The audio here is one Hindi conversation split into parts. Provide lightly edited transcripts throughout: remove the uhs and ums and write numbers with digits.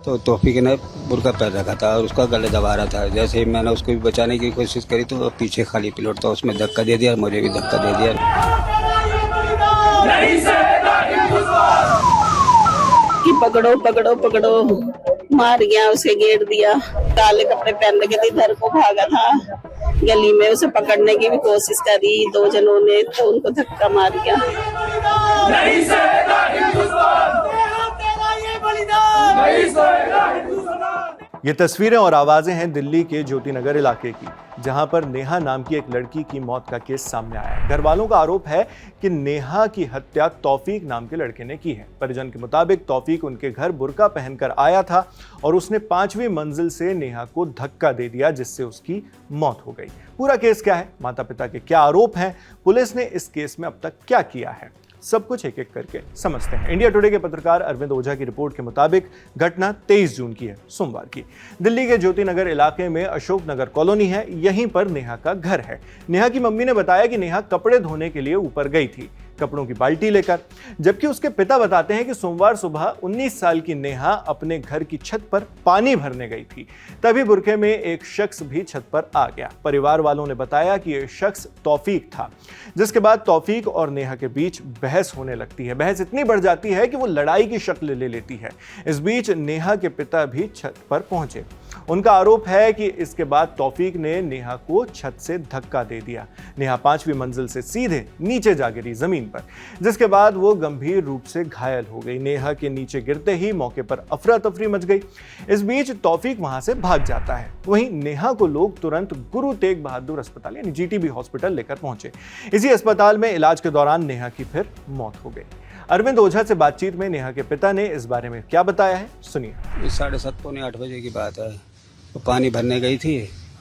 तो तौफीक ने बुर्का पहन रखा था और उसका गले दबा रहा था। जैसे ही मैंने उसको भी बचाने की कोशिश करी तो वो पीछे खाली प्लॉट था, उसमें धक्का दे दिया, मुझे भी धक्का दे दिया। कि पकड़ो पकड़ो पकड़ो, मार गया, उसे घेर दिया। काले कपड़े पहन के इधर को भागा था गली में, उसे पकड़ने की भी कोशिश करी 2 जनों ने, तो उनको धक्का मार गया। ये तस्वीरें और आवाजें हैं दिल्ली के ज्योति नगर इलाके की, जहां पर नेहा नाम की एक लड़की की मौत का केस सामने आया है। घर वालों का आरोप है कि नेहा की हत्या तौफीक नाम के लड़के ने की है। परिजन के मुताबिक तौफीक उनके घर बुर्का पहनकर आया था और उसने 5वीं मंजिल से नेहा को धक्का दे दिया, जिससे उसकी मौत हो गई। पूरा केस क्या है, माता पिता के क्या आरोप हैं, पुलिस ने इस केस में अब तक क्या किया है, सब कुछ एक एक करके समझते हैं। इंडिया टुडे के पत्रकार अरविंद ओझा की रिपोर्ट के मुताबिक घटना 23 जून की है, सोमवार की। दिल्ली के ज्योति नगर इलाके में अशोक नगर कॉलोनी है, यहीं पर नेहा का घर है। नेहा की मम्मी ने बताया कि नेहा कपड़े धोने के लिए ऊपर गई थी, कपड़ों की बाल्टी लेकर, जबकि उसके पिता बताते हैं कि सोमवार सुबह 19 साल की नेहा अपने घर की छत पर पानी भरने गई थी। तभी बुर्के में एक शख्स भी छत पर आ गया। परिवार वालों ने बताया कि यह शख्स तौफीक था, जिसके बाद तौफीक और नेहा के बीच बहस होने लगती है। बहस इतनी बढ़ जाती है कि वो लड़ाई की शक्ल ले लेती है। इस बीच नेहा के पिता भी छत पर पहुंचे। उनका आरोप है कि इसके बाद तौफीक ने नेहा को छत से धक्का दे दिया। नेहा 5वीं मंजिल से सीधे नीचे जा गिरी जमीन पर, जिसके बाद वो गंभीर रूप से घायल हो गई। नेहा के नीचे गिरते ही मौके पर अफरा तफरी मच गई। इस बीच तौफीक वहां से भाग जाता है। वहीं नेहा को लोग तुरंत गुरु तेग बहादुर अस्पताल यानी जीटीबी हॉस्पिटल लेकर पहुंचे। इसी अस्पताल में इलाज के दौरान नेहा की फिर मौत हो गई। अरविंद ओझा से बातचीत में नेहा के पिता ने इस बारे में क्या बताया है, सुनिए। 7:30 पौने 8 बजे की बात है। तो पानी भरने गई थी,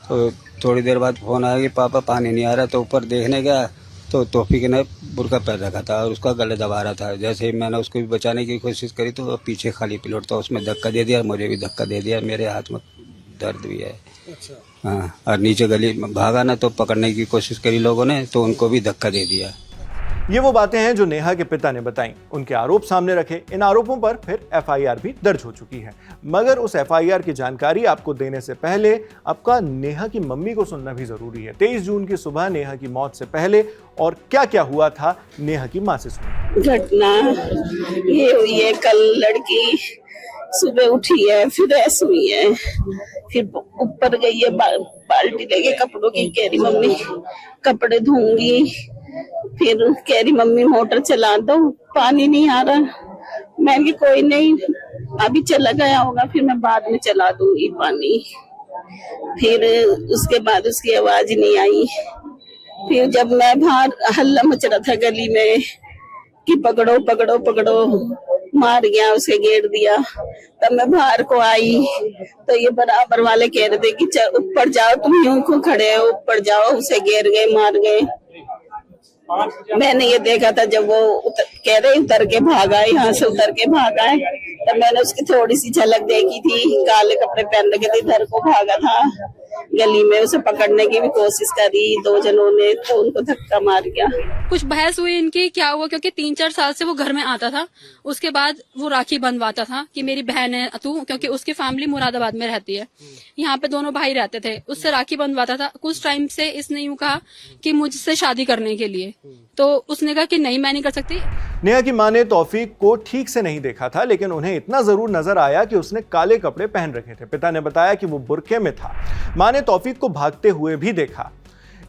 तो थोड़ी देर बाद फोन आया कि पापा पानी नहीं आ रहा। तो ऊपर देखने गया तो तौफीक ने बुर्का पहन रखा था और उसका गले दबा रहा था। जैसे ही मैंने उसको भी बचाने की कोशिश करी तो वो पीछे खाली प्लॉट था, उसमें धक्का दे दिया, मुझे भी धक्का दे दिया। मेरे हाथ में दर्द भी है। अच्छा। हाँ, और नीचे गली में भागा ना, तो पकड़ने की कोशिश करी लोगों ने, तो उनको भी धक्का दे दिया। ये वो बातें हैं जो नेहा के पिता ने बताई, उनके आरोप सामने रखे। इन आरोपों पर फिर एफआईआर भी दर्ज हो चुकी है। मगर उस एफआईआर की जानकारी आपको देने से पहले आपका नेहा की मम्मी को सुनना भी जरूरी है। 23 जून की सुबह नेहा की मौत से पहले और क्या क्या हुआ था, नेहा की मां से सुनिए। घटना ये हुई है, कल लड़की सुबह उठी है, फिर ऐसी हुई है, फिर ऊपर गई है बाल्टी लेके कपड़ों की, कह रही मम्मी कपड़े धोऊंगी। फिर कह रही मम्मी मोटर चला दो, पानी नहीं आ रहा। मैंने कोई नहीं, अभी चला गया होगा, फिर मैं बाद में चला दूंगी पानी। फिर उसके बाद उसकी आवाज नहीं आई। फिर जब मैं बाहर हल्ला मच रहा था गली में कि पकड़ो पकड़ो पकड़ो, मार गया, उसे घेर दिया, तब मैं बाहर को आई तो ये बराबर वाले कह रहे थे कि ऊपर जाओ, तुम यूं क्यों खड़े हो, ऊपर जाओ। उसे घेर गए, मार गए। मैंने ये देखा था जब वो कह रहे उतर के भागा, यहाँ से उतर के भागा है, तब मैंने उसकी थोड़ी सी झलक देखी थी। काले कपड़े पहन के इधर को भागा था गली में, उसे पकड़ने की भी कोशिश करी 2 जनों ने, तो उनको धक्का मार गया। कुछ बहस हुई इनकी, क्या हुआ, क्योंकि 3-4 साल से वो घर में आता था। उसके बाद वो राखी बंधवाता था कि मेरी बहन है तू, क्योंकि उसकी फैमिली मुरादाबाद में रहती है, यहाँ पे दोनों भाई रहते थे। उससे राखी बंधवाता था। कुछ टाइम से इसने यूं कहा कि मुझसे शादी करने के लिए, तो उसने कहा कि नहीं, मैं नहीं कर सकती। नेहा की मां ने तौफीक को ठीक से नहीं देखा था, लेकिन उन्हें इतना जरूर नजर आया कि उसने काले कपड़े पहन रखे थे। पिता ने बताया कि वो बुर्के में था। मां ने तौफीक को भागते हुए भी देखा,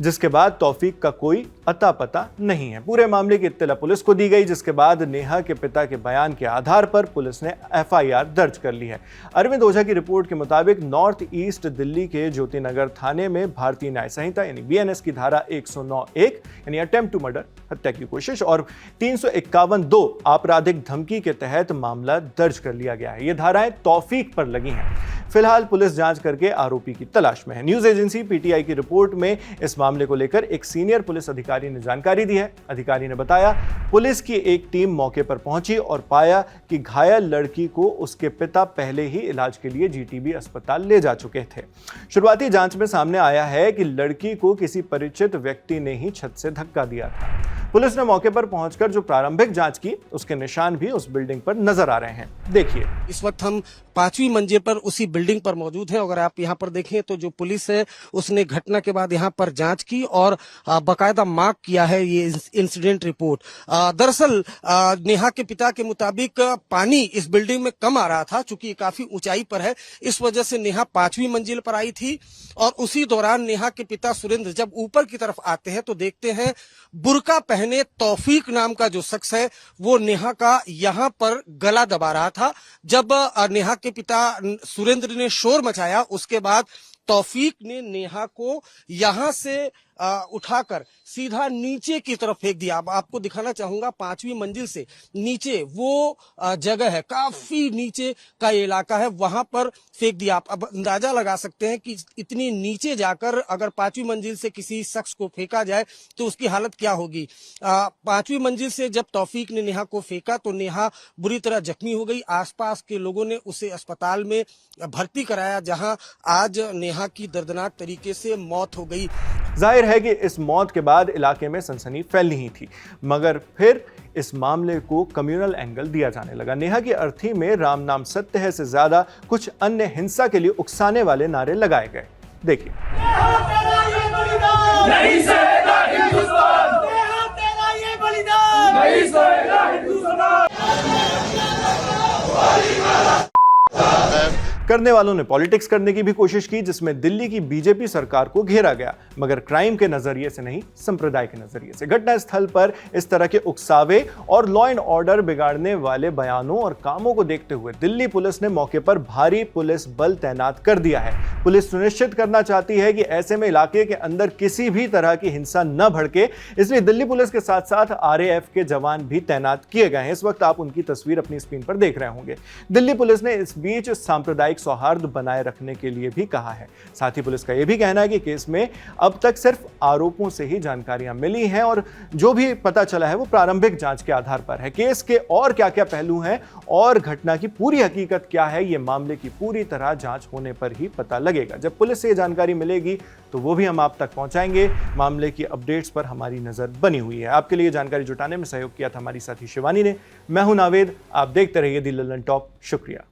जिसके बाद तौफीक का कोई अता पता नहीं है। पूरे मामले की इत्तला पुलिस को दी गई, जिसके बाद नेहा के पिता के बयान के आधार पर पुलिस ने एफआईआर दर्ज कर ली है। अरविंद ओझा की रिपोर्ट के मुताबिक नॉर्थ ईस्ट दिल्ली के ज्योति नगर थाने में भारतीय न्याय संहिता यानी बीएनएस की धारा 109(1) यानी अटेम्प्ट टू मर्डर, हत्या की कोशिश, और 351(2) आपराधिक धमकी के तहत मामला दर्ज कर लिया गया है। ये धाराएं तौफीक पर लगी हैं। फिलहाल पुलिस जांच करके आरोपी की तलाश में है। न्यूज एजेंसी पीटीआई की रिपोर्ट में इस मामले को लेकर एक सीनियर पुलिस अधिकारी ने जानकारी दी है। अधिकारी ने बताया, पुलिस की एक टीम मौके पर पहुंची और पाया कि घायल लड़की को उसके पिता पहले ही इलाज के लिए जीटीबी अस्पताल ले जा चुके थे। शुरुआती जांच में सामने आया है कि लड़की को किसी परिचित व्यक्ति ने ही छत से धक्का दिया था। पुलिस ने मौके पर पहुंचकर जो प्रारंभिक जांच की, उसके निशान भी उस बिल्डिंग पर नजर आ रहे हैं। देखिए। इस वक्त हम 5वीं मंजिल पर उसी बिल्डिंग पर मौजूद हैं। अगर आप यहाँ पर देखें तो जो पुलिस है उसने घटना के बाद यहाँ पर जांच की और बकायदा मार्क किया है ये इंसिडेंट रिपोर्ट। दरअसल नेहा के पिता के मुताबिक पानी इस बिल्डिंग में कम आ रहा था, चूंकि काफी ऊंचाई पर है, इस वजह से नेहा 5वीं मंजिल पर आई थी और उसी दौरान नेहा के पिता सुरेंद्र जब ऊपर की तरफ आते हैं तो देखते हैं बुर्का पहने तौफीक नाम का जो शख्स है वो नेहा का यहाँ पर गला दबा रहा था। जब नेहा के पिता सुरेंद्र ने शोर मचाया उसके बाद तौफीक ने नेहा को यहां से उठाकर सीधा नीचे की तरफ फेंक दिया। अब आपको दिखाना चाहूंगा 5वीं मंजिल से नीचे वो जगह है, काफी नीचे का ये इलाका है, वहां पर फेंक दिया। आप अब अंदाजा लगा सकते हैं कि इतनी नीचे जाकर अगर 5वीं मंजिल से किसी शख्स को फेंका जाए तो उसकी हालत क्या होगी। 5वीं मंजिल से जब तौफीक ने नेहा को फेंका तो नेहा बुरी तरह जख्मी हो गई। आसपास के लोगों ने उसे अस्पताल में भर्ती कराया जहां आज नेहा की दर्दनाक तरीके से मौत हो गई। जाहिर है कि इस मौत के बाद इलाके में सनसनी फैलनी ही थी, मगर फिर इस मामले को कम्युनल एंगल दिया जाने लगा। नेहा की अर्थी में राम नाम सत्य है से ज्यादा कुछ अन्य हिंसा के लिए उकसाने वाले नारे लगाए गए। देखिए। करने वालों ने पॉलिटिक्स करने की भी कोशिश की, जिसमें दिल्ली की बीजेपी सरकार को घेरा गया, मगर क्राइम के नजरिए से नहीं, संप्रदाय के नजरिए से। घटना स्थल पर इस तरह के उकसावे और लॉ एंड ऑर्डर बिगाड़ने वाले बयानों और कामों को देखते हुए दिल्ली पुलिस ने मौके पर भारी पुलिस बल तैनात कर दिया है। पुलिस सुनिश्चित करना चाहती है कि ऐसे में इलाके के अंदर किसी भी तरह की हिंसा न भड़के, इसलिए दिल्ली पुलिस के साथ साथ RAF के जवान भी तैनात किए गए हैं। इस वक्त आप उनकी तस्वीर अपनी स्क्रीन पर देख रहे होंगे। दिल्ली पुलिस ने इस बीच सांप्रदायिक सौहार्द बनाए रखने के लिए भी कहा है। साथ ही पुलिस का यह भी कहना है कि केस में अब तक सिर्फ आरोपों से ही जानकारियां मिली हैं और जो भी पता चला है वो प्रारंभिक जांच के आधार पर है। केस के और क्या-क्या पहलू हैं और घटना की पूरी हकीकत क्या है, ये मामले की पूरी तरह जांच होने पर ही पता लगेगा। जब पुलिस से ये जानकारी मिलेगी तो वो भी हम आप तक पहुंचाएंगे। मामले की अपडेट्स पर हमारी नजर बनी हुई है। आपके लिए जानकारी जुटाने में सहयोग किया था हमारी साथी शिवानी ने। मैं हूं नावेद, आप देखते रहिए दी लल्लन टॉप। शुक्रिया।